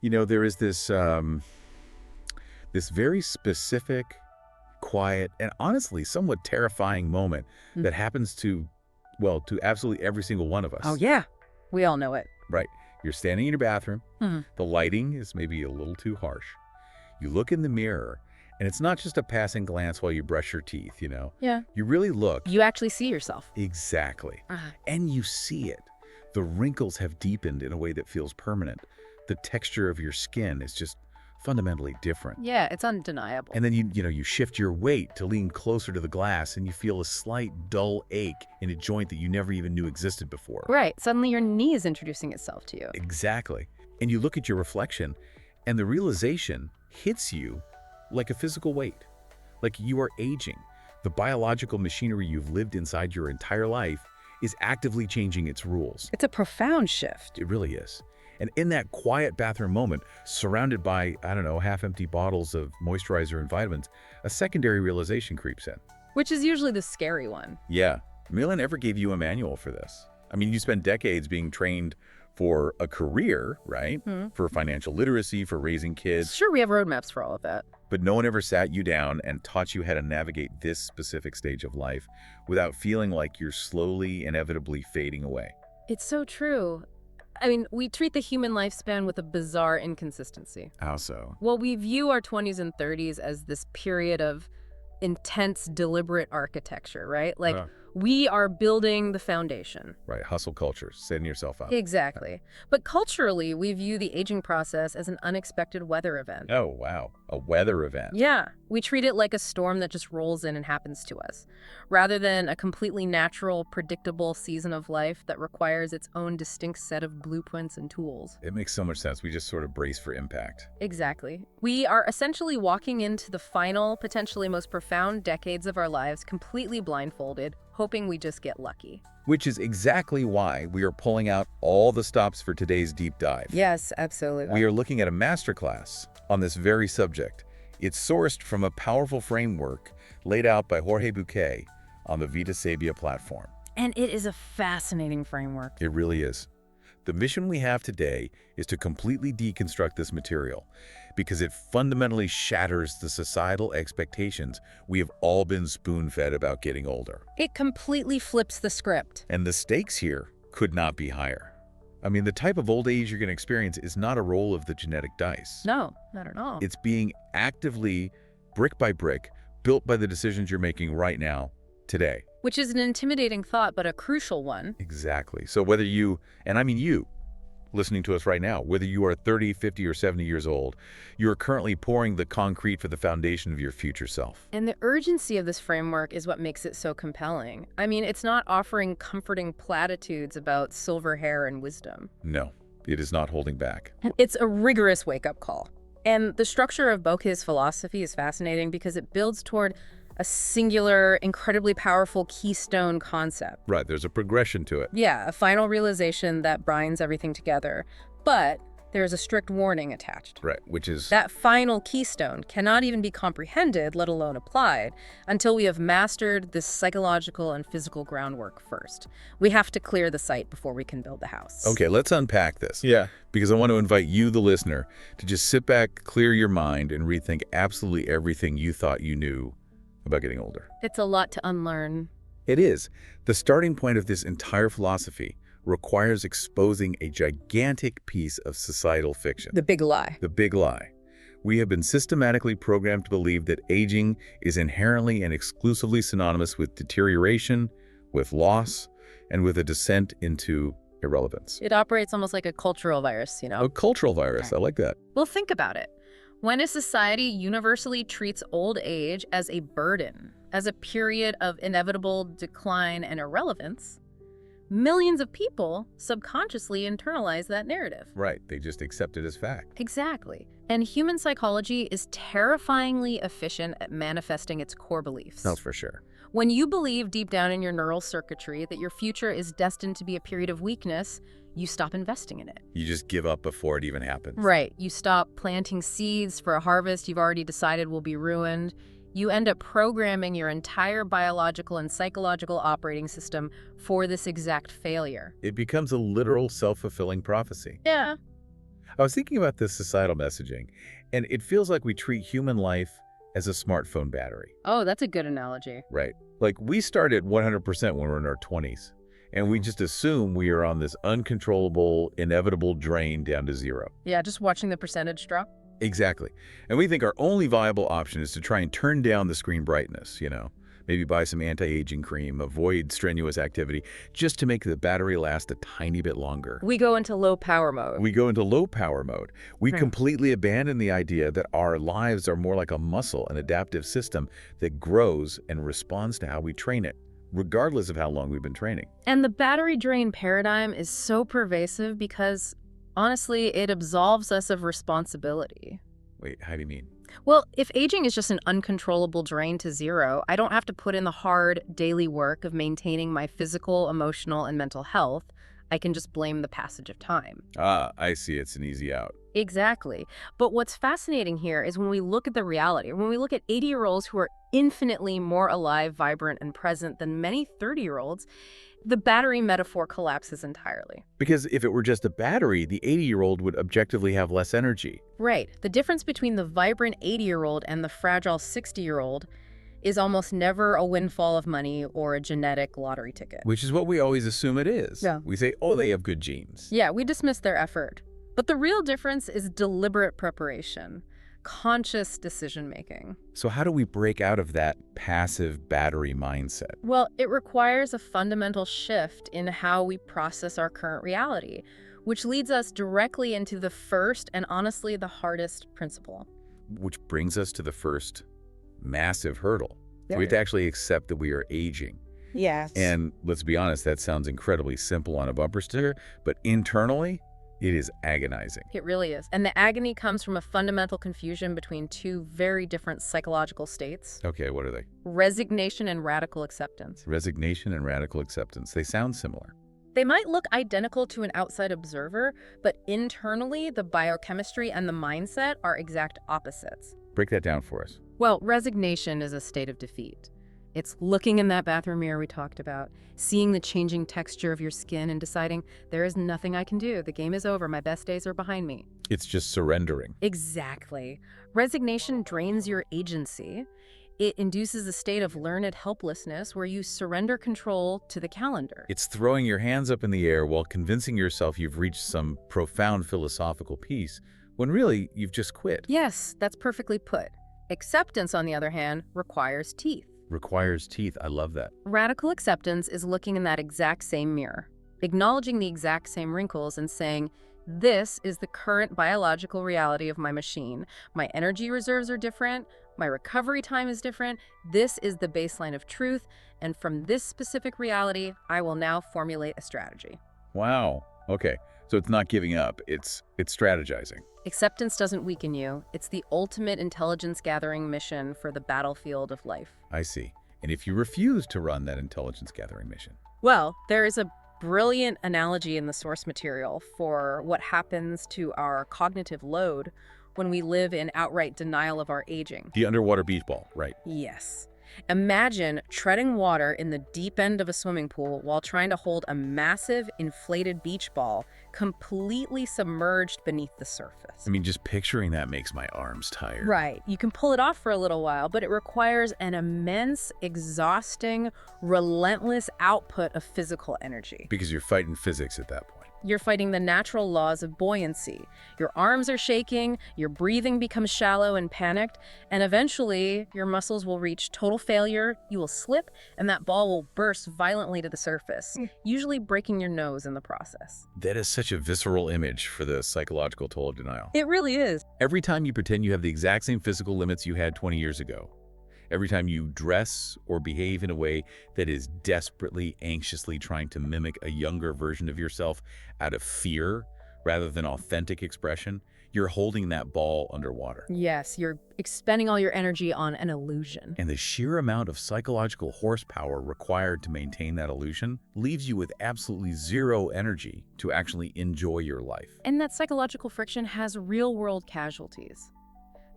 There is this very specific, quiet, and honestly somewhat terrifying moment that happens to absolutely every single one of us. Oh, yeah. We all know it. Right. You're standing in your bathroom. The lighting is maybe a little too harsh. You look in the mirror, and it's not just a passing glance while you brush your teeth, Yeah. You really look. You actually see yourself. Exactly. And you see it. The wrinkles have deepened in a way that feels permanent. The texture of your skin is just fundamentally different. Yeah, it's undeniable. And then you shift your weight to lean closer to the glass, and you feel a slight dull ache in a joint that you never even knew existed before. Right. Suddenly your knee is introducing itself to you. Exactly. And you look at your reflection, and the realization hits you like a physical weight. Like you are aging. The biological machinery you've lived inside your entire life is actively changing its rules. It's a profound shift. It really is. And in that quiet bathroom moment, surrounded by, half-empty bottles of moisturizer and vitamins, a secondary realization creeps in. Which is usually the scary one. Yeah. Milan ever gave you a manual for this. I mean, you spent decades being trained for a career, right? For financial literacy, for raising kids. Sure, we have roadmaps for all of that. But no one ever sat you down and taught you how to navigate this specific stage of life without feeling like you're slowly, inevitably fading away. It's so true. I mean, we treat the human lifespan with a bizarre inconsistency. How so? Well, we view our 20s and 30s as this period of intense, deliberate architecture, right? Like, we are building the foundation. Right, hustle culture, setting yourself up. Exactly. But culturally, we view the aging process as an unexpected weather event. Oh, wow. A weather event. Yeah. We treat it like a storm that just rolls in and happens to us, rather than a completely natural, predictable season of life that requires its own distinct set of blueprints and tools. It makes so much sense. We just sort of brace for impact. Exactly. We are essentially walking into the final, potentially most profound decades of our lives completely blindfolded, hoping we just get lucky. Which is exactly why we are pulling out all the stops for today's deep dive. Yes, absolutely. We are looking at a masterclass on this very subject. It's sourced from a powerful framework laid out by Jorge Buquet on the Vita Sabia platform. And it is a fascinating framework. It really is. The mission we have today is to completely deconstruct this material because it fundamentally shatters the societal expectations we have all been spoon-fed about getting older. It completely flips the script. And the stakes here could not be higher. I mean, the type of old age you're going to experience is not a roll of the genetic dice. No, not at all. It's being actively, brick by brick, built by the decisions you're making right now, today. Which is an intimidating thought, but a crucial one. Exactly. So whether you, and I mean you, listening to us right now, whether you are 30, 50, or 70 years old, you are currently pouring the concrete for the foundation of your future self. And the urgency of this framework is what makes it so compelling. I mean, it's not offering comforting platitudes about silver hair and wisdom. No, it is not holding back. It's a rigorous wake-up call. And the structure of Buquet's philosophy is fascinating because it builds toward a singular, incredibly powerful keystone concept. Right, there's a progression to it. Yeah, a final realization that binds everything together. But there's a strict warning attached. Right, which is... That final keystone cannot even be comprehended, let alone applied, until we have mastered this psychological and physical groundwork first. We have to clear the site before we can build the house. Okay, let's unpack this. Yeah. Because I want to invite you, the listener, to just sit back, clear your mind, and rethink absolutely everything you thought you knew about getting older. It's a lot to unlearn. It is. The starting point of this entire philosophy requires exposing a gigantic piece of societal fiction. The big lie. The big lie. We have been systematically programmed to believe that aging is inherently and exclusively synonymous with deterioration, with loss, and with a descent into irrelevance. It operates almost like a cultural virus, you know? A cultural virus. I like that. Well, think about it. When a society universally treats old age as a burden, as a period of inevitable decline and irrelevance, millions of people subconsciously internalize that narrative. Right. They just accept it as fact. Exactly. And human psychology is terrifyingly efficient at manifesting its core beliefs. That's for sure. When you believe deep down in your neural circuitry that your future is destined to be a period of weakness, you stop investing in it. You just give up before it even happens. Right. You stop planting seeds for a harvest you've already decided will be ruined. You end up programming your entire biological and psychological operating system for this exact failure. It becomes a literal self-fulfilling prophecy. Yeah. I was thinking about this societal messaging, and it feels like we treat human life as a smartphone battery, Oh, that's a good analogy. right? Like we start at 100% when we're in our 20s, and we just assume we are on this uncontrollable, inevitable drain down to zero. Yeah, just watching the percentage drop. Exactly. And we think our only viable option is to try and turn down the screen brightness, maybe buy some anti-aging cream, avoid strenuous activity, just to make the battery last a tiny bit longer. We go into low power mode. We go into low power mode. We Hmm. completely abandon the idea that our lives are more like a muscle, an adaptive system that grows and responds to how we train it, regardless of how long we've been training. And the battery drain paradigm is so pervasive because, honestly, it absolves us of responsibility. Wait, how do you mean? Well, if aging is just an uncontrollable drain to zero, I don't have to put in the hard daily work of maintaining my physical, emotional, and mental health. I can just blame the passage of time. Ah, I see. It's an easy out. Exactly. But what's fascinating here is when we look at the reality, when we look at 80-year-olds who are infinitely more alive, vibrant, and present than many 30-year-olds, the battery metaphor collapses entirely. Because if it were just a battery, the 80-year-old would objectively have less energy. Right. The difference between the vibrant 80-year-old and the fragile 60-year-old is almost never a windfall of money or a genetic lottery ticket. Which is what we always assume it is. Yeah. We say, oh, they have good genes. Yeah, we dismiss their effort. But the real difference is deliberate preparation, conscious decision-making. So how do we break out of that passive battery mindset? Well, it requires a fundamental shift in how we process our current reality, which leads us directly into the first and honestly the hardest principle. Which brings us to the first massive hurdle. Yeah. We have to actually accept that we are aging. Yes. And let's be honest, that sounds incredibly simple on a bumper sticker, but internally, it is agonizing. It really is. And the agony comes from a fundamental confusion between two very different psychological states: Okay, what are they? resignation and radical acceptance. Resignation and radical acceptance. They sound similar. They might look identical to an outside observer, but internally, the biochemistry and the mindset are exact opposites. Break that down for us. Well, resignation is a state of defeat. It's looking in that bathroom mirror we talked about, seeing the changing texture of your skin and deciding there is nothing I can do. The game is over. My best days are behind me. It's just surrendering. Exactly. Resignation drains your agency. It induces a state of learned helplessness where you surrender control to the calendar. It's throwing your hands up in the air while convincing yourself you've reached some profound philosophical peace, when really you've just quit. Yes, that's perfectly put. Acceptance, on the other hand, requires teeth. Requires teeth. I love that. Radical acceptance is looking in that exact same mirror, acknowledging the exact same wrinkles and saying, this is the current biological reality of my machine. My energy reserves are different. My recovery time is different. This is the baseline of truth. And from this specific reality, I will now formulate a strategy. Wow. Okay. So it's not giving up. It's strategizing. Acceptance doesn't weaken you. It's the ultimate intelligence-gathering mission for the battlefield of life. I see. And if you refuse to run that intelligence gathering mission? Well, there is a brilliant analogy in the source material for what happens to our cognitive load when we live in outright denial of our aging. The underwater beach ball, right. Yes. Imagine treading water in the deep end of a swimming pool while trying to hold a massive inflated beach ball completely submerged beneath the surface. I mean, just picturing that makes my arms tired. Right. You can pull it off for a little while, but it requires an immense, exhausting, relentless output of physical energy. Because you're fighting physics at that point. You're fighting the natural laws of buoyancy. Your arms are shaking, your breathing becomes shallow and panicked, and eventually your muscles will reach total failure, you will slip, and that ball will burst violently to the surface, usually breaking your nose in the process. That is such a visceral image for the psychological toll of denial. It really is. Every time you pretend you have the exact same physical limits you had 20 years ago, every time you dress or behave in a way that is desperately, anxiously trying to mimic a younger version of yourself out of fear rather than authentic expression, you're holding that ball underwater. Yes, you're expending all your energy on an illusion. And the sheer amount of psychological horsepower required to maintain that illusion leaves you with absolutely zero energy to actually enjoy your life. And that psychological friction has real-world casualties.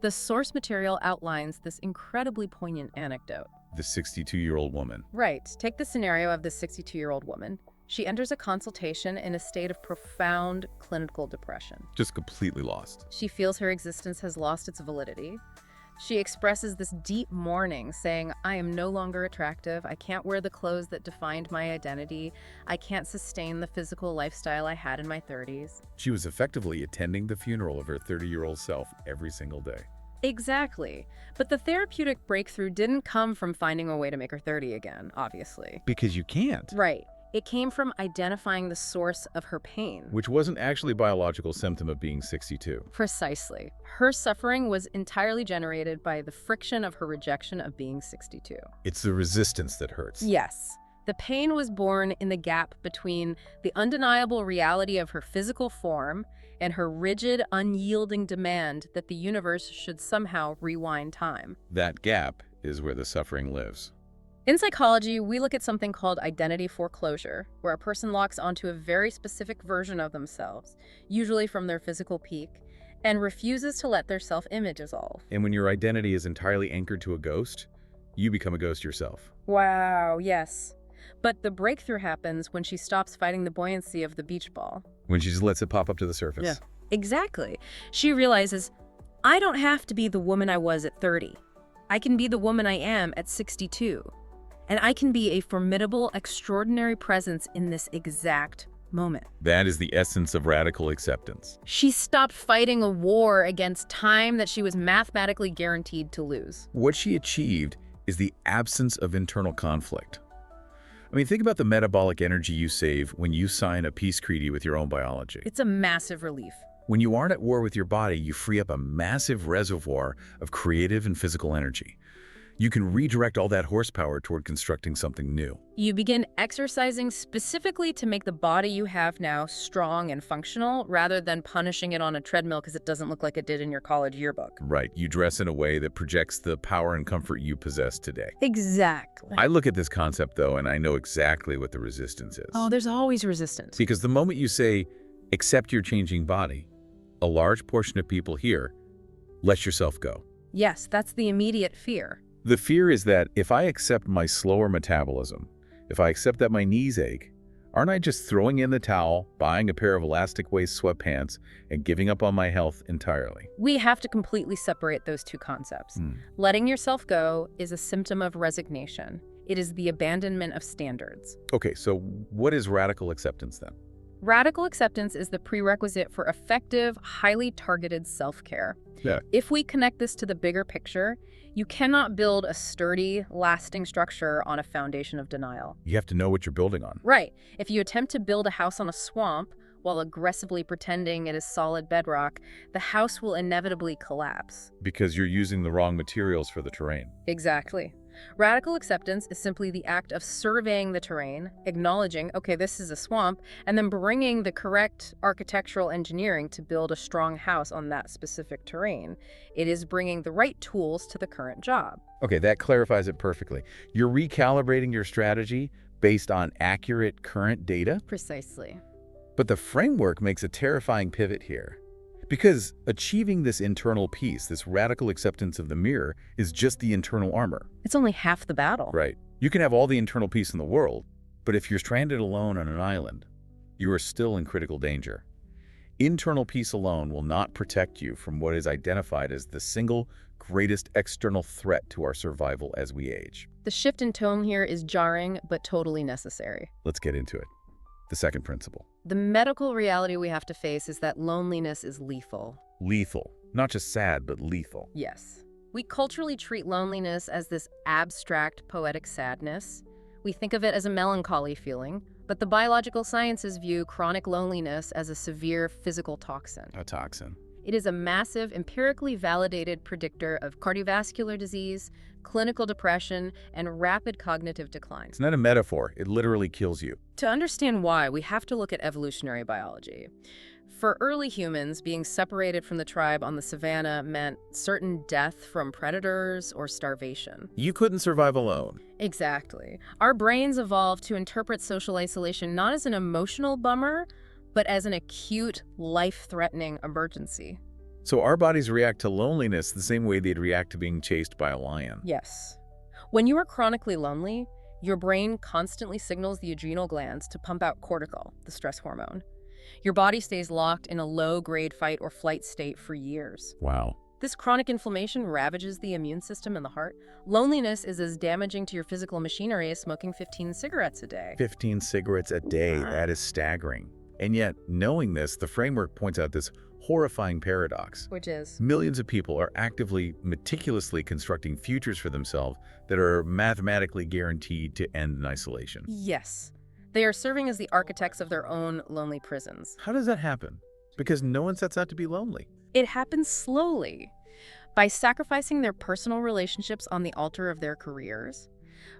The source material outlines this incredibly poignant anecdote. The 62-year-old woman. Right. Take the scenario of the 62-year-old woman. She enters a consultation in a state of profound clinical depression. Just completely lost. She feels her existence has lost its validity. She expresses this deep mourning, saying, I am no longer attractive. I can't wear the clothes that defined my identity. I can't sustain the physical lifestyle I had in my 30s. She was effectively attending the funeral of her 30-year-old self every single day. Exactly. But the therapeutic breakthrough didn't come from finding a way to make her 30 again, obviously. Because you can't. Right. It came from identifying the source of her pain. Which wasn't actually a biological symptom of being 62. Precisely. Her suffering was entirely generated by the friction of her rejection of being 62. It's the resistance that hurts. Yes. The pain was born in the gap between the undeniable reality of her physical form and her rigid, unyielding demand that the universe should somehow rewind time. That gap is where the suffering lives. In psychology, we look at something called identity foreclosure, where a person locks onto a very specific version of themselves, usually from their physical peak, and refuses to let their self-image dissolve. And when your identity is entirely anchored to a ghost, you become a ghost yourself. Wow, yes. But the breakthrough happens when she stops fighting the buoyancy of the beach ball. When she just lets it pop up to the surface. Yeah. Exactly. She realizes, I don't have to be the woman I was at 30. I can be the woman I am at 62. And I can be a formidable, extraordinary presence in this exact moment. That is the essence of radical acceptance. She stopped fighting a war against time that she was mathematically guaranteed to lose. What she achieved is the absence of internal conflict. I mean, think about the metabolic energy you save when you sign a peace treaty with your own biology. It's a massive relief. When you aren't at war with your body, you free up a massive reservoir of creative and physical energy. You can redirect all that horsepower toward constructing something new. You begin exercising specifically to make the body you have now strong and functional, rather than punishing it on a treadmill because it doesn't look like it did in your college yearbook. Right. You dress in a way that projects the power and comfort you possess today. Exactly. I look at this concept, though, and I know exactly what the resistance is. Oh, there's always resistance. Because the moment you say, accept your changing body, a large portion of people here, let yourself go. Yes, that's the immediate fear. The fear is that if I accept my slower metabolism, if I accept that my knees ache, aren't I just throwing in the towel, buying a pair of elastic waist sweatpants, and giving up on my health entirely? We have to completely separate those two concepts. Letting yourself go is a symptom of resignation. It is the abandonment of standards. Okay, so what is radical acceptance then? Radical acceptance is the prerequisite for effective, highly targeted self-care. Yeah. If we connect this to the bigger picture, you cannot build a sturdy, lasting structure on a foundation of denial. You have to know what you're building on. Right. If you attempt to build a house on a swamp while aggressively pretending it is solid bedrock, the house will inevitably collapse. Because you're using the wrong materials for the terrain. Exactly. Radical acceptance is simply the act of surveying the terrain, acknowledging, okay, this is a swamp, and then bringing the correct architectural engineering to build a strong house on that specific terrain. It is bringing the right tools to the current job. Okay, that clarifies it perfectly. You're recalibrating your strategy based on accurate current data? Precisely. But the framework makes a terrifying pivot here. Because achieving this internal peace, this radical acceptance of the mirror, is just the internal armor. It's only half the battle. Right. You can have all the internal peace in the world, but if you're stranded alone on an island, you are still in critical danger. Internal peace alone will not protect you from what is identified as the single greatest external threat to our survival as we age. The shift in tone here is jarring, but totally necessary. Let's get into it. The second principle. The medical reality we have to face is that loneliness is lethal. Lethal. Not just sad, but lethal. Yes. We culturally treat loneliness as this abstract, poetic sadness. We think of it as a melancholy feeling, but the biological sciences view chronic loneliness as a severe physical toxin. A toxin. It is a massive, empirically validated predictor of cardiovascular disease, clinical depression, and rapid cognitive decline. It's not a metaphor. It literally kills you. To understand why, we have to look at evolutionary biology. For early humans, being separated from the tribe on the savannah meant certain death from predators or starvation. You couldn't survive alone. Exactly. Our brains evolved to interpret social isolation not as an emotional bummer, but as an acute, life-threatening emergency. So our bodies react to loneliness the same way they'd react to being chased by a lion. Yes. When you are chronically lonely, Your brain constantly signals the adrenal glands to pump out cortisol, the stress hormone. Your body stays locked in a low-grade fight or flight state for years. Wow. This chronic inflammation ravages the immune system and the heart. Loneliness is as damaging to your physical machinery as smoking 15 cigarettes a day. 15 cigarettes a day, that is staggering. And yet, knowing this, the framework points out this horrifying paradox. Which is? Millions of people are actively, meticulously constructing futures for themselves that are mathematically guaranteed to end in isolation. Yes. They are serving as the architects of their own lonely prisons. How does that happen? Because no one sets out to be lonely. It happens slowly, by sacrificing their personal relationships on the altar of their careers,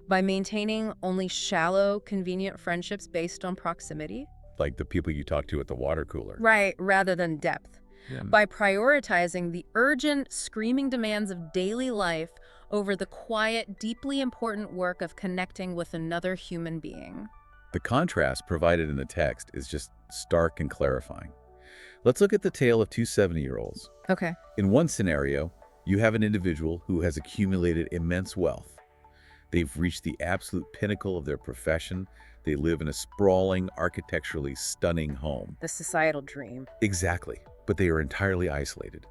by maintaining only shallow, convenient friendships based on proximity. Like the people you talk to at the water cooler. Right, rather than depth. Yeah. By prioritizing the urgent, screaming demands of daily life over the quiet, deeply important work of connecting with another human being. The contrast provided in the text is just stark and clarifying. Let's look at the tale of two 70-year-olds. Okay. In one scenario, you have an individual who has accumulated immense wealth. They've reached the absolute pinnacle of their profession. They live in a sprawling, architecturally stunning home. The societal dream. Exactly, but they are entirely isolated.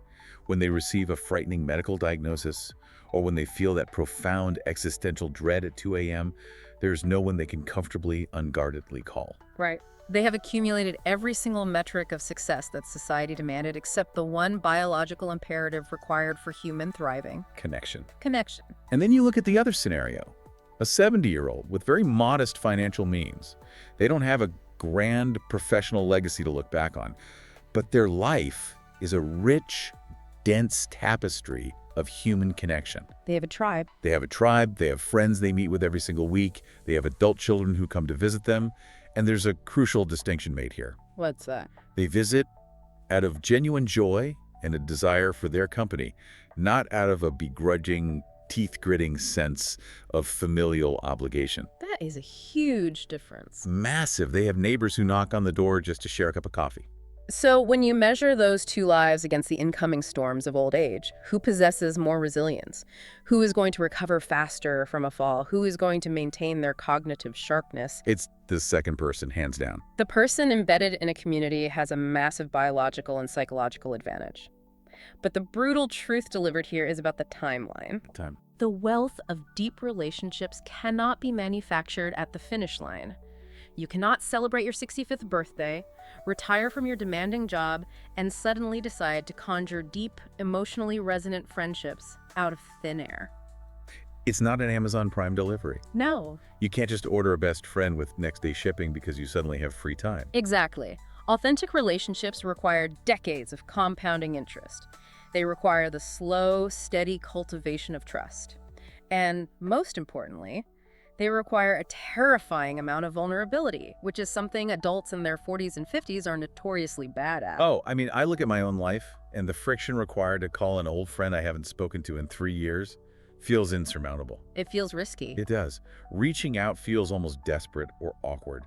When they receive a frightening medical diagnosis, or when they feel that profound existential dread at 2 a.m., there's no one they can comfortably, unguardedly call. Right. They have accumulated every single metric of success that society demanded except the one biological imperative required for human thriving. Connection. Connection. And then you look at the other scenario. A 70-year-old with very modest financial means. They don't have a grand professional legacy to look back on, but their life is a rich, dense tapestry of human connection. They have a tribe. They have a tribe, they have friends they meet with every single week, they have adult children who come to visit them, and there's a crucial distinction made here. What's that? They visit out of genuine joy and a desire for their company, not out of a begrudging, teeth-gritting sense of familial obligation. That is a huge difference. Massive. They have neighbors who knock on the door just to share a cup of coffee. So when you measure those two lives against the incoming storms of old age, who possesses more resilience? Who is going to recover faster from a fall? Who is going to maintain their cognitive sharpness? It's the second person, hands down. The person embedded in a community has a massive biological and psychological advantage. But the brutal truth delivered here is about the timeline. Time. The wealth of deep relationships cannot be manufactured at the finish line. You cannot celebrate your 65th birthday, retire from your demanding job, and suddenly decide to conjure deep, emotionally resonant friendships out of thin air. It's not an Amazon Prime delivery. No. You can't just order a best friend with next-day shipping because you suddenly have free time. Exactly. Authentic relationships require decades of compounding interest. They require the slow, steady cultivation of trust. And most importantly, they require a terrifying amount of vulnerability, which is something adults in their 40s and 50s are notoriously bad at. Oh, I mean, I look at my own life, and the friction required to call an old friend I haven't spoken to in 3 years feels insurmountable. It feels risky. It does. Reaching out feels almost desperate or awkward.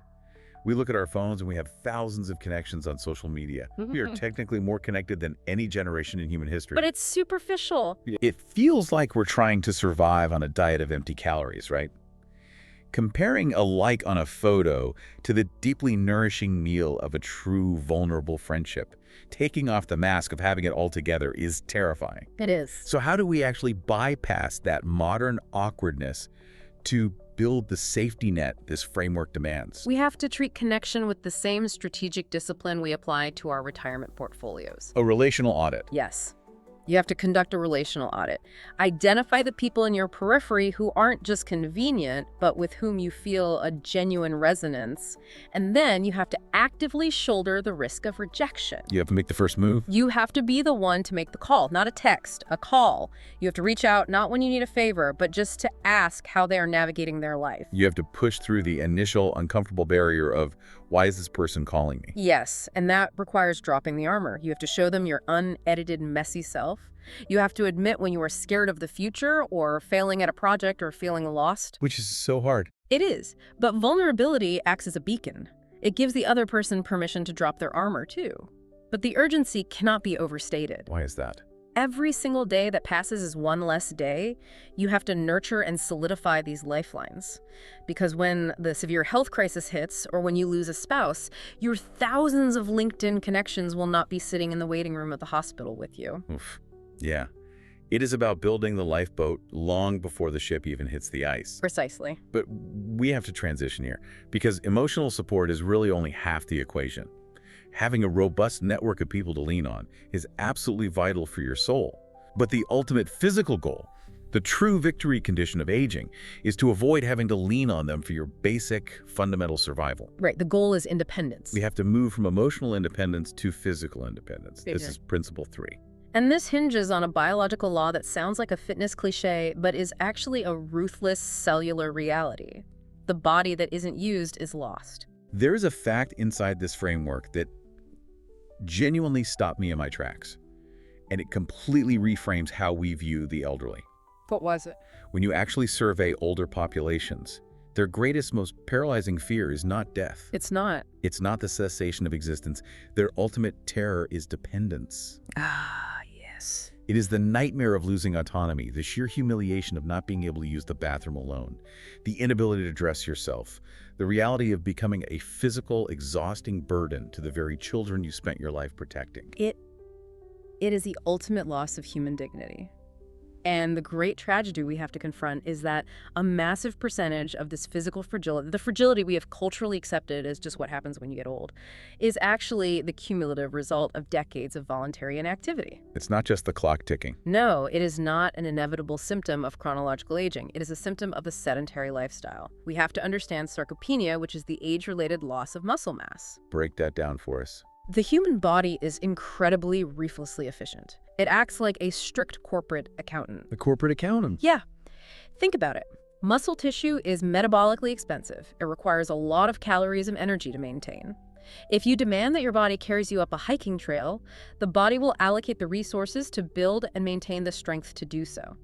We look at our phones and we have thousands of connections on social media. We are technically more connected than any generation in human history. But it's superficial. It feels like we're trying to survive on a diet of empty calories, right? Comparing a like on a photo to the deeply nourishing meal of a true vulnerable friendship, taking off the mask of having it all together is terrifying. It is. So how do we actually bypass that modern awkwardness to build the safety net this framework demands? We have to treat connection with the same strategic discipline we apply to our retirement portfolios. A relational audit. Yes. You have to conduct a relational audit. Identify the people in your periphery who aren't just convenient, but with whom you feel a genuine resonance. And then you have to actively shoulder the risk of rejection. You have to make the first move. You have to be the one to make the call, not a text, a call. You have to reach out not when you need a favor, but just to ask how they are navigating their life. You have to push through the initial uncomfortable barrier of, why is this person calling me? Yes, and that requires dropping the armor. You have to show them your unedited, messy self. You have to admit when you are scared of the future or failing at a project or feeling lost. Which is so hard. It is, but vulnerability acts as a beacon. It gives the other person permission to drop their armor too. But the urgency cannot be overstated. Why is that? Every single day that passes is one less day. You have to nurture and solidify these lifelines. Because when the severe health crisis hits, or when you lose a spouse, your thousands of LinkedIn connections will not be sitting in the waiting room at the hospital with you. Oof. Yeah. It is about building the lifeboat long before the ship even hits the ice. Precisely. But we have to transition here, because emotional support is really only half the equation. Having a robust network of people to lean on is absolutely vital for your soul. But the ultimate physical goal, the true victory condition of aging, is to avoid having to lean on them for your basic, fundamental survival. Right, the goal is independence. We have to move from emotional independence to physical independence. This is principle 3. And this hinges on a biological law that sounds like a fitness cliche, but is actually a ruthless cellular reality. The body that isn't used is lost. There's a fact inside this framework that genuinely stopped me in my tracks, and it completely reframes how we view the elderly. What was it? When you actually survey older populations, their greatest, most paralyzing fear is not death. It's not. It's not the cessation of existence. Their ultimate terror is dependence. Ah, yes. It is the nightmare of losing autonomy, the sheer humiliation of not being able to use the bathroom alone, the inability to dress yourself, the reality of becoming a physical, exhausting burden to the very children you spent your life protecting. It is the ultimate loss of human dignity. And the great tragedy we have to confront is that a massive percentage of this physical fragility, the fragility we have culturally accepted as just what happens when you get old, is actually the cumulative result of decades of voluntary inactivity. It's not just the clock ticking. No, it is not an inevitable symptom of chronological aging. It is a symptom of a sedentary lifestyle. We have to understand sarcopenia, which is the age-related loss of muscle mass. Break that down for us. The human body is incredibly ruthlessly efficient. It acts like a strict corporate accountant. The corporate accountant. Yeah. Think about it. Muscle tissue is metabolically expensive. It requires a lot of calories and energy to maintain. If you demand that your body carries you up a hiking trail, the body will allocate the resources to build and maintain the strength to do so.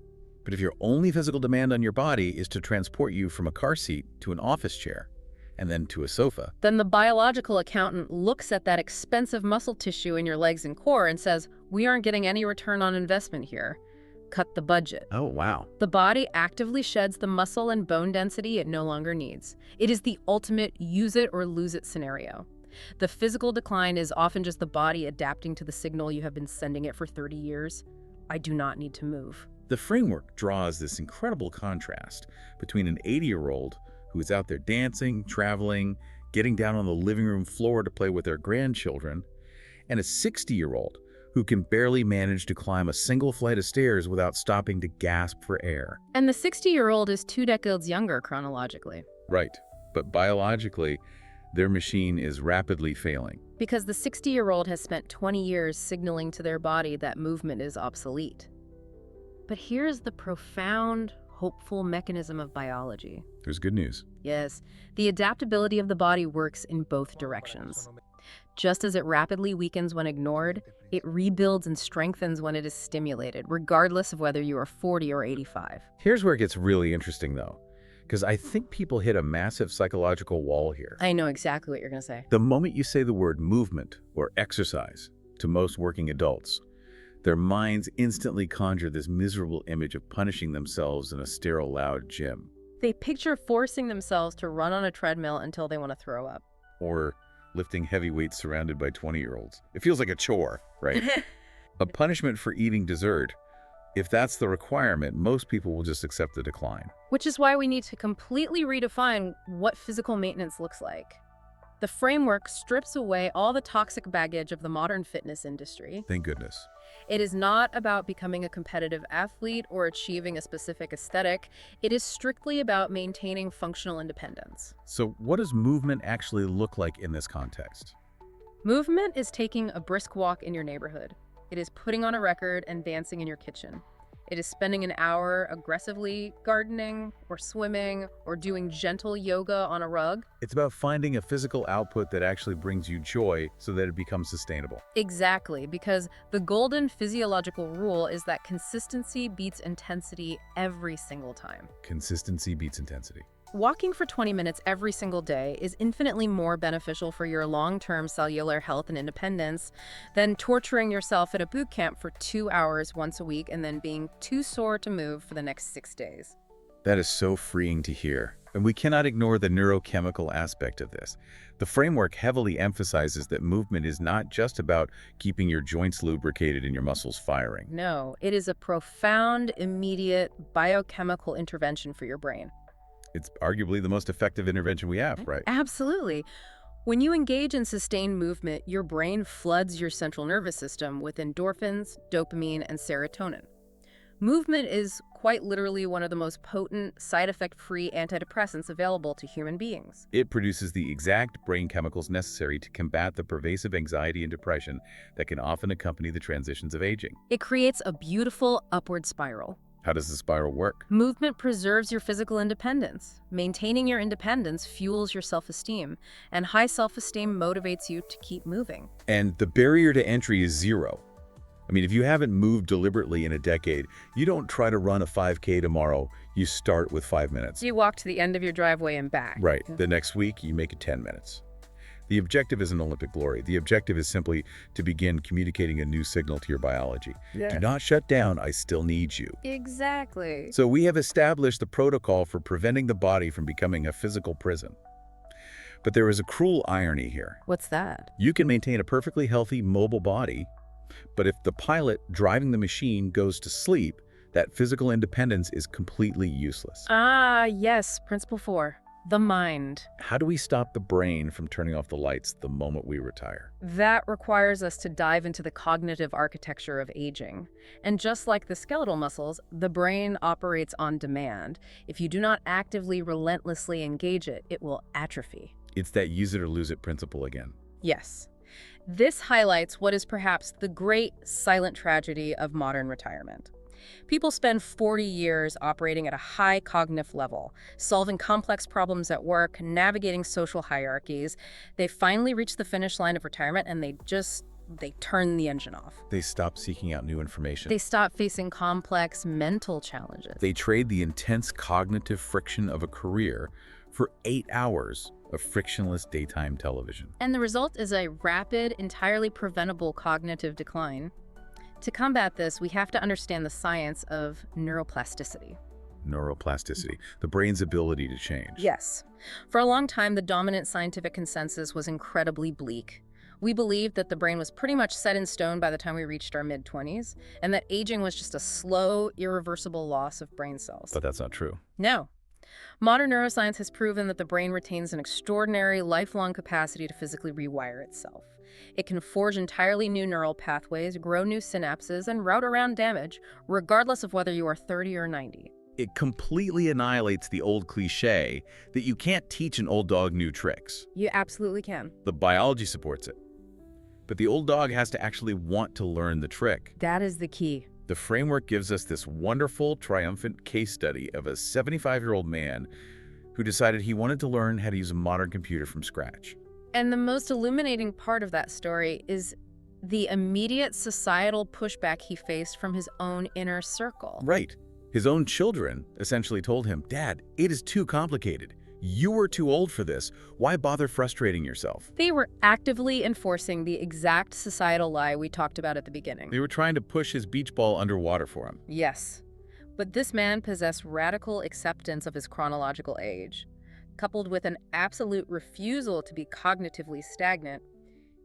But if your only physical demand on your body is to transport you from a car seat to an office chair, and then to a sofa, then the biological accountant looks at that expensive muscle tissue in your legs and core and says, we aren't getting any return on investment here. Cut the budget. oh wow. The body actively sheds the muscle and bone density it no longer needs. It is the ultimate use it or lose it scenario. The physical decline is often just the body adapting to the signal you have been sending it for 30 years. I do not need to move. The framework draws this incredible contrast between an 80-year-old who is out there dancing, traveling, getting down on the living room floor to play with their grandchildren, and a 60-year-old who can barely manage to climb a single flight of stairs without stopping to gasp for air. And the 60-year-old is 2 decades younger chronologically. Right, but biologically, their machine is rapidly failing. Because the 60-year-old has spent 20 years signaling to their body that movement is obsolete. But here's the profound, hopeful mechanism of biology. There's good news. Yes, the adaptability of the body works in both directions. Just as it rapidly weakens when ignored, it rebuilds and strengthens when it is stimulated, regardless of whether you are 40 or 85. Here's where it gets really interesting, though, because I think people hit a massive psychological wall here. I know exactly what you're going to say. The moment you say the word movement or exercise to most working adults, their minds instantly conjure this miserable image of punishing themselves in a sterile, loud gym. They picture forcing themselves to run on a treadmill until they want to throw up. Or lifting heavy weights surrounded by 20-year-olds. It feels like a chore, right? A punishment for eating dessert. If that's the requirement, most people will just accept the decline. Which is why we need to completely redefine what physical maintenance looks like. The framework strips away all the toxic baggage of the modern fitness industry. Thank goodness. It is not about becoming a competitive athlete or achieving a specific aesthetic. It is strictly about maintaining functional independence. So what does movement actually look like in this context? Movement is taking a brisk walk in your neighborhood. It is putting on a record and dancing in your kitchen. It is spending an hour aggressively gardening or swimming or doing gentle yoga on a rug. It's about finding a physical output that actually brings you joy so that it becomes sustainable. Exactly, because the golden physiological rule is that consistency beats intensity every single time. Consistency beats intensity. Walking for 20 minutes every single day is infinitely more beneficial for your long-term cellular health and independence than torturing yourself at a boot camp for 2 hours once a week and then being too sore to move for the next 6 days. That is so freeing to hear. And we cannot ignore the neurochemical aspect of this. The framework heavily emphasizes that movement is not just about keeping your joints lubricated and your muscles firing. No, it is a profound, immediate biochemical intervention for your brain. It's arguably the most effective intervention we have, right? Absolutely. When you engage in sustained movement, your brain floods your central nervous system with endorphins, dopamine, and serotonin. Movement is quite literally one of the most potent, side effect-free antidepressants available to human beings. It produces the exact brain chemicals necessary to combat the pervasive anxiety and depression that can often accompany the transitions of aging. It creates a beautiful upward spiral. How does the spiral work? Movement preserves your physical independence. Maintaining your independence fuels your self-esteem, and high self-esteem motivates you to keep moving. And the barrier to entry is zero. I mean, if you haven't moved deliberately in a decade, you don't try to run a 5K tomorrow. You start with 5 minutes. You walk to the end of your driveway and back. Right. The next week, you make it 10 minutes. The objective isn't Olympic glory. The objective is simply to begin communicating a new signal to your biology. Yeah. Do not shut down. I still need you. Exactly. So we have established the protocol for preventing the body from becoming a physical prison. But there is a cruel irony here. What's that? You can maintain a perfectly healthy, mobile body, but if the pilot driving the machine goes to sleep, that physical independence is completely useless. Ah, yes, Principle 4, the mind. How do we stop the brain from turning off the lights the moment we retire? That requires us to dive into the cognitive architecture of aging. And just like the skeletal muscles, the brain operates on demand. If you do not actively, relentlessly engage it, it will atrophy. It's that use it or lose it principle again. Yes. This highlights what is perhaps the great silent tragedy of modern retirement. People spend 40 years operating at a high cognitive level, solving complex problems at work, navigating social hierarchies. They finally reach the finish line of retirement and they turn the engine off. They stop seeking out new information. They stop facing complex mental challenges. They trade the intense cognitive friction of a career for 8 hours of frictionless daytime television. And the result is a rapid, entirely preventable cognitive decline. To combat this, we have to understand the science of neuroplasticity. Neuroplasticity, the brain's ability to change. Yes. For a long time, the dominant scientific consensus was incredibly bleak. We believed that the brain was pretty much set in stone by the time we reached our mid-20s, and that aging was just a slow, irreversible loss of brain cells. But that's not true. No. Modern neuroscience has proven that the brain retains an extraordinary, lifelong capacity to physically rewire itself. It can forge entirely new neural pathways, grow new synapses, and route around damage, regardless of whether you are 30 or 90. It completely annihilates the old cliche that you can't teach an old dog new tricks. You absolutely can. The biology supports it. But the old dog has to actually want to learn the trick. That is the key. The framework gives us this wonderful, triumphant case study of a 75-year-old man who decided he wanted to learn how to use a modern computer from scratch. And the most illuminating part of that story is the immediate societal pushback he faced from his own inner circle. Right. His own children essentially told him, "Dad, it is too complicated. You were too old for this. Why bother frustrating yourself?" They were actively enforcing the exact societal lie we talked about at the beginning. They were trying to push his beach ball underwater for him. Yes. But this man possessed radical acceptance of his chronological age. Coupled with an absolute refusal to be cognitively stagnant,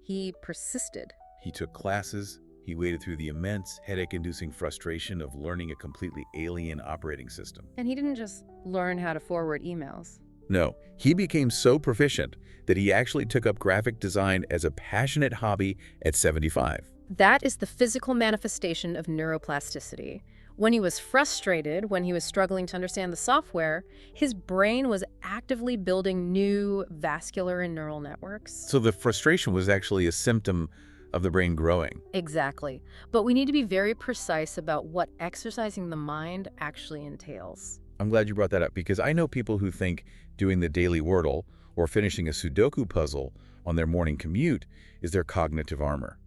he persisted. He took classes. He waded through the immense, headache-inducing frustration of learning a completely alien operating system. And he didn't just learn how to forward emails. No, he became so proficient that he actually took up graphic design as a passionate hobby at 75. That is the physical manifestation of neuroplasticity. When he was frustrated, when he was struggling to understand the software, his brain was actively building new vascular and neural networks. So the frustration was actually a symptom of the brain growing. Exactly. But we need to be very precise about what exercising the mind actually entails. I'm glad you brought that up because I know people who think doing the daily Wordle or finishing a Sudoku puzzle on their morning commute is their cognitive armor.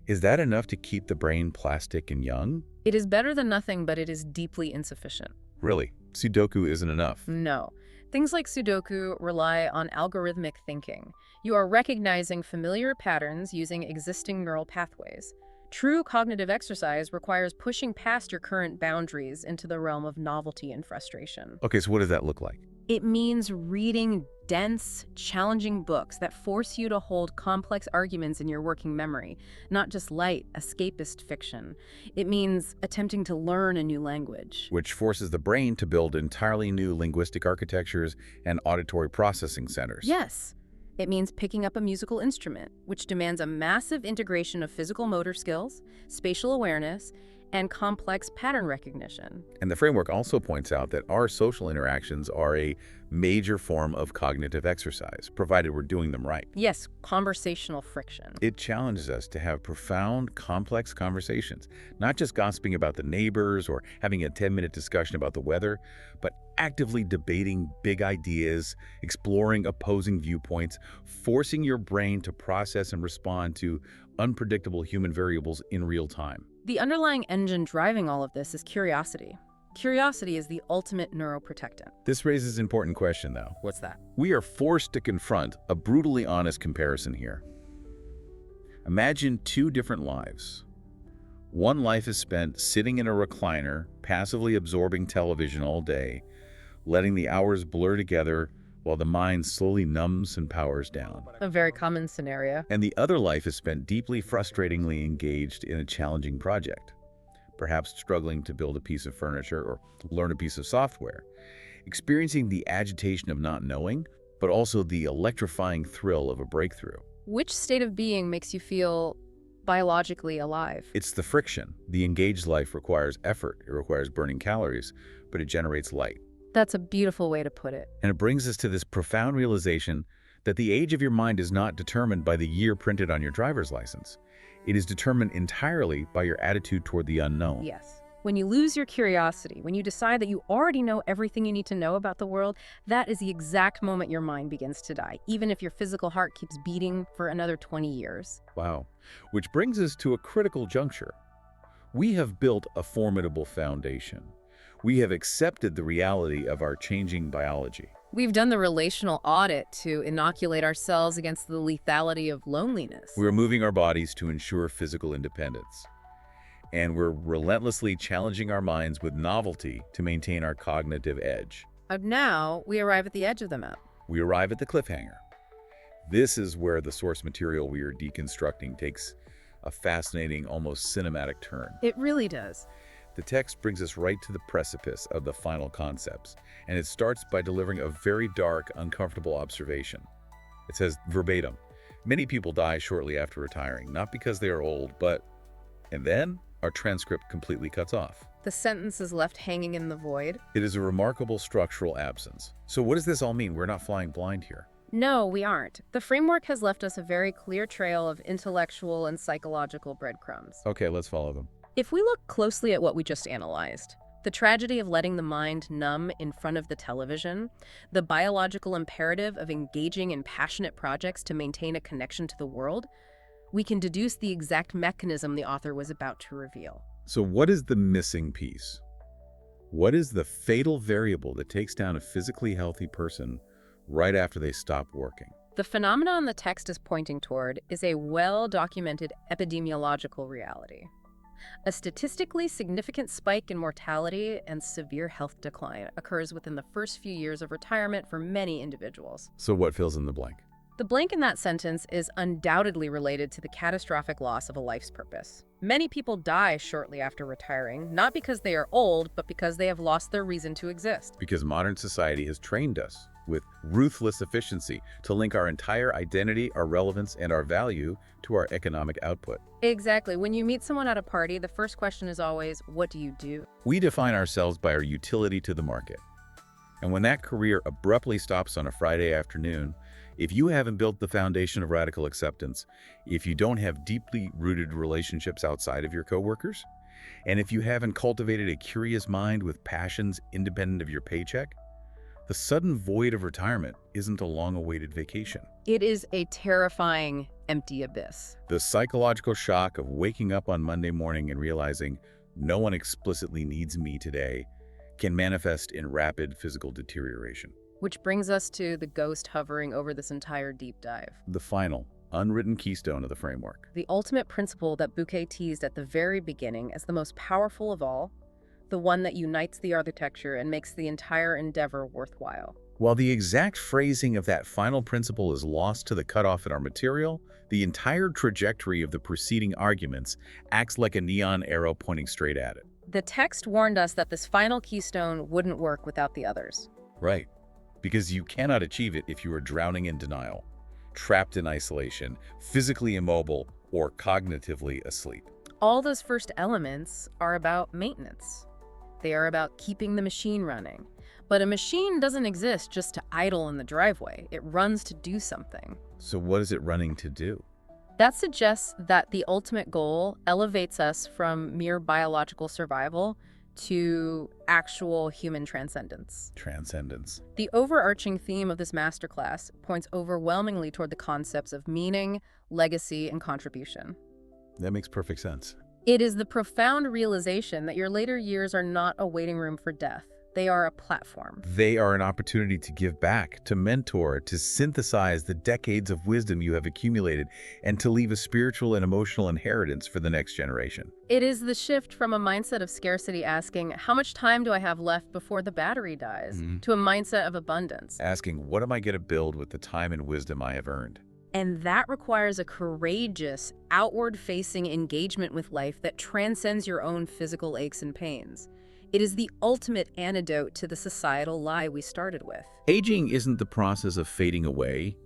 Is that enough to keep the brain plastic and young? It is better than nothing, but it is deeply insufficient. Really, Sudoku isn't enough. No. Things like Sudoku rely on algorithmic thinking. You are recognizing familiar patterns using existing neural pathways. True cognitive exercise requires pushing past your current boundaries into the realm of novelty and frustration. Okay, so what does that look like? It means reading dense, challenging books that force you to hold complex arguments in your working memory, not just light, escapist fiction. It means attempting to learn a new language. Which forces the brain to build entirely new linguistic architectures and auditory processing centers. Yes. It means picking up a musical instrument, which demands a massive integration of physical motor skills, spatial awareness, and complex pattern recognition. And the framework also points out that our social interactions are a major form of cognitive exercise, provided we're doing them right. Yes, conversational friction. It challenges us to have profound, complex conversations, not just gossiping about the neighbors or having a 10-minute discussion about the weather, but actively debating big ideas, exploring opposing viewpoints, forcing your brain to process and respond to unpredictable human variables in real time. The underlying engine driving all of this is curiosity. Curiosity is the ultimate neuroprotectant. This raises an important question, though. What's that? We are forced to confront a brutally honest comparison here. Imagine two different lives. One life is spent sitting in a recliner, passively absorbing television all day, letting the hours blur together while the mind slowly numbs and powers down. A very common scenario. And the other life is spent deeply frustratingly engaged in a challenging project, perhaps struggling to build a piece of furniture or learn a piece of software, experiencing the agitation of not knowing, but also the electrifying thrill of a breakthrough. Which state of being makes you feel biologically alive? It's the friction. The engaged life requires effort, it requires burning calories, but it generates light. That's a beautiful way to put it. And it brings us to this profound realization that the age of your mind is not determined by the year printed on your driver's license. It is determined entirely by your attitude toward the unknown. Yes. When you lose your curiosity, when you decide that you already know everything you need to know about the world, that is the exact moment your mind begins to die, even if your physical heart keeps beating for another 20 years. Wow. Which brings us to a critical juncture. We have built a formidable foundation. We have accepted the reality of our changing biology. We've done the relational audit to inoculate ourselves against the lethality of loneliness. We're moving our bodies to ensure physical independence. And we're relentlessly challenging our minds with novelty to maintain our cognitive edge. And now we arrive at the edge of the map. We arrive at the cliffhanger. This is where the source material we are deconstructing takes a fascinating, almost cinematic turn. It really does. The text brings us right to the precipice of the final concepts, and it starts by delivering a very dark, uncomfortable observation. It says verbatim, "Many people die shortly after retiring, not because they are old, but..." And then our transcript completely cuts off. The sentence is left hanging in the void. It is a remarkable structural absence. So what does this all mean? We're not flying blind here. No, we aren't. The framework has left us a very clear trail of intellectual and psychological breadcrumbs. Okay, let's follow them. If we look closely at what we just analyzed, the tragedy of letting the mind numb in front of the television, the biological imperative of engaging in passionate projects to maintain a connection to the world, we can deduce the exact mechanism the author was about to reveal. So what is the missing piece? What is the fatal variable that takes down a physically healthy person right after they stop working? The phenomenon the text is pointing toward is a well-documented epidemiological reality. A statistically significant spike in mortality and severe health decline occurs within the first few years of retirement for many individuals. So what fills in the blank? The blank in that sentence is undoubtedly related to the catastrophic loss of a life's purpose. Many people die shortly after retiring, not because they are old, but because they have lost their reason to exist. Because modern society has trained us with ruthless efficiency to link our entire identity, our relevance, and our value to our economic output. Exactly. When you meet someone at a party, the first question is always, what do you do? We define ourselves by our utility to the market. And when that career abruptly stops on a Friday afternoon, if you haven't built the foundation of radical acceptance, if you don't have deeply rooted relationships outside of your coworkers, and if you haven't cultivated a curious mind with passions independent of your paycheck, the sudden void of retirement isn't a long-awaited vacation. It is a terrifying, empty abyss. The psychological shock of waking up on Monday morning and realizing no one explicitly needs me today can manifest in rapid physical deterioration. Which brings us to the ghost hovering over this entire deep dive. The final, unwritten keystone of the framework. The ultimate principle that Bouquet teased at the very beginning as the most powerful of all, the one that unites the architecture and makes the entire endeavor worthwhile. While the exact phrasing of that final principle is lost to the cutoff in our material, the entire trajectory of the preceding arguments acts like a neon arrow pointing straight at it. The text warned us that this final keystone wouldn't work without the others. Right. Because you cannot achieve it if you are drowning in denial, trapped in isolation, physically immobile, or cognitively asleep. All those first elements are about maintenance. They are about keeping the machine running. But a machine doesn't exist just to idle in the driveway. It runs to do something. So what is it running to do? That suggests that the ultimate goal elevates us from mere biological survival to actual human transcendence. Transcendence. The overarching theme of this masterclass points overwhelmingly toward the concepts of meaning, legacy, and contribution. That makes perfect sense. It is the profound realization that your later years are not a waiting room for death. They are a platform. They are an opportunity to give back, to mentor, to synthesize the decades of wisdom you have accumulated, and to leave a spiritual and emotional inheritance for the next generation. It is the shift from a mindset of scarcity asking, how much time do I have left before the battery dies, to a mindset of abundance. Asking, what am I going to build with the time and wisdom I have earned? And that requires a courageous, outward-facing engagement with life that transcends your own physical aches and pains. It is the ultimate antidote to the societal lie we started with. Aging isn't the process of fading away.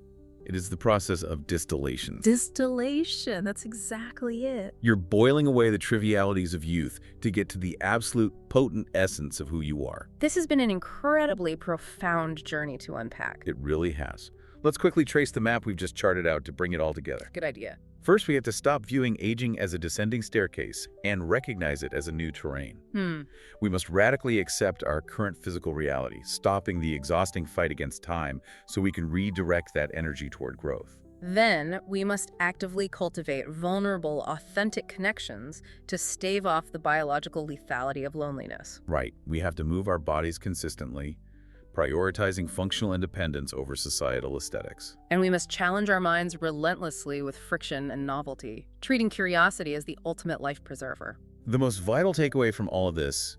It is the process of distillation. Distillation, that's exactly it. You're boiling away the trivialities of youth to get to the absolute potent essence of who you are. This has been an incredibly profound journey to unpack. It really has. Let's quickly trace the map we've just charted out to bring it all together. Good idea. First, we have to stop viewing aging as a descending staircase and recognize it as a new terrain. We must radically accept our current physical reality, stopping the exhausting fight against time so we can redirect that energy toward growth. Then, we must actively cultivate vulnerable, authentic connections to stave off the biological lethality of loneliness. Right. We have to move our bodies consistently, prioritizing functional independence over societal aesthetics. And we must challenge our minds relentlessly with friction and novelty, treating curiosity as the ultimate life preserver. The most vital takeaway from all of this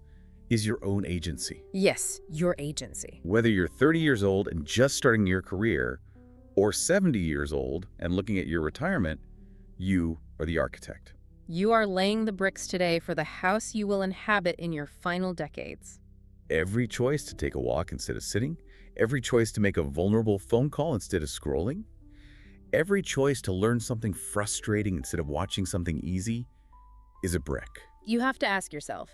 is your own agency. Yes, your agency. Whether you're 30 years old and just starting your career, or 70 years old and looking at your retirement, you are the architect. You are laying the bricks today for the house you will inhabit in your final decades. Every choice to take a walk instead of sitting, every choice to make a vulnerable phone call instead of scrolling, every choice to learn something frustrating instead of watching something easy is a brick. You have to ask yourself,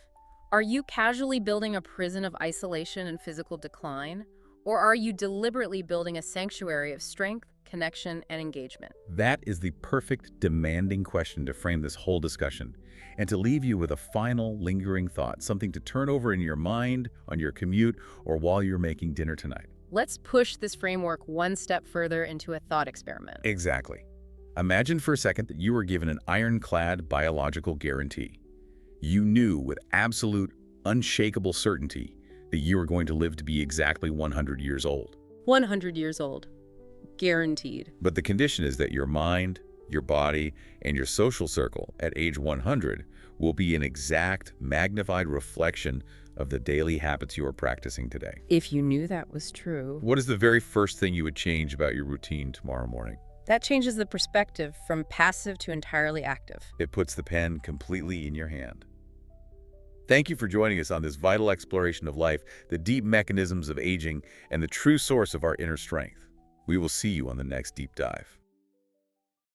are you casually building a prison of isolation and physical decline? Or are you deliberately building a sanctuary of strength, connection, and engagement? That is the perfect, demanding question to frame this whole discussion, and to leave you with a final, lingering thought, something to turn over in your mind, on your commute, or while you're making dinner tonight. Let's push this framework one step further into a thought experiment. Exactly. Imagine for a second that you were given an ironclad biological guarantee. You knew with absolute, unshakable certainty that you were going to live to be exactly 100 years old. 100 years old. Guaranteed. But the condition is that your mind, your body, and your social circle at age 100 will be an exact, magnified reflection of the daily habits you are practicing today. If you knew that was true. What is the very first thing you would change about your routine tomorrow morning? That changes the perspective from passive to entirely active. It puts the pen completely in your hand. Thank you for joining us on this vital exploration of life, the deep mechanisms of aging, and the true source of our inner strength. We will see you on the next deep dive.